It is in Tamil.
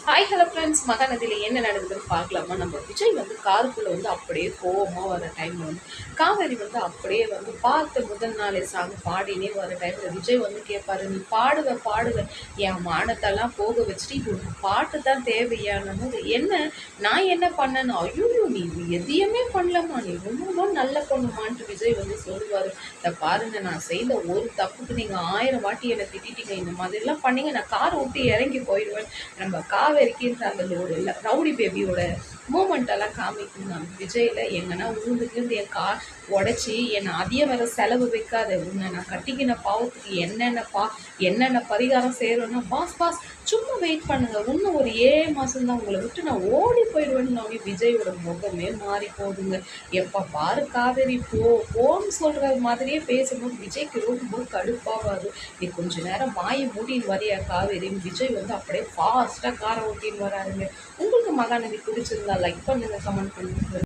ஹாய் ஹலோ ஃப்ரெண்ட்ஸ், மகாநதியில் என்ன நடக்குதுன்னு பார்க்கலாமா? நம்ம விஜய் காருக்குள்ளே அப்படியே கோவமாக வர டைமில் காவேரி அப்படியே பார்த்த முதல் நாளே சாங் பாடினே வர டைமில் விஜய் கேட்பாரு, நீ பாடுவ பாடுவ என் மானத்தெல்லாம் போக வச்சுட்டு இப்போ ஒரு பாட்டு தான் தேவையானும் போது, என்ன நான் என்ன பண்ணேன்னு, ஐயோ நீ எதையுமே பண்ணலம்மா, நீ ரொம்ப நல்ல பொண்ணுமான்ட்டு விஜய் சொல்லுவார். இதை பாருங்க, நான் செய்த ஒரு தப்புக்கு நீங்கள் 1000 வாட்டி என்னை திட்டிட்டீங்க, இந்த மாதிரிலாம் பண்ணீங்க, நான் காரை விட்டு இறங்கி போயிடுவேன். நம்ம காவேரிக்கின்ற அந்த இல்லை ரவுடி பேபியோட மூமெண்ட் எல்லாம் காமிக்கணும். நம்ம விஜயில் எங்கன்னா ஊந்துக்கு என் கார் உடச்சி என்னை அதிகம் வேற செலவு வைக்காத, உன்னை நான் கட்டிக்கின பாவத்துக்கு என்னென்ன பரிகாரம் செய்கிறோன்னா, பாஸ் சும்மா வெயிட் பண்ணுங்க, இன்னும் ஒரு 7 மாதம் தான், உங்களை விட்டு நான் ஓடி போயிடுவேன்னு விஜயோட முகமே மாறி போகுதுங்க. எப்போ பாரு காவேரி போன்னு சொல்கிற மாதிரியே பேசும்போது விஜய்க்கு ரொம்ப கடுப்பாகாது. நீ கொஞ்ச நேரம் வாயை மூடின்னு வரையா காவேரின்னு விஜய் அப்படியே ஃபாஸ்ட்டாக காரை ஓட்டின்னு வராருங்க. உங்களுக்கு மகாநதி பிடிச்சிருந்தா லைக் பண்ணுங்கள், கமெண்ட் பண்ணுங்கள்.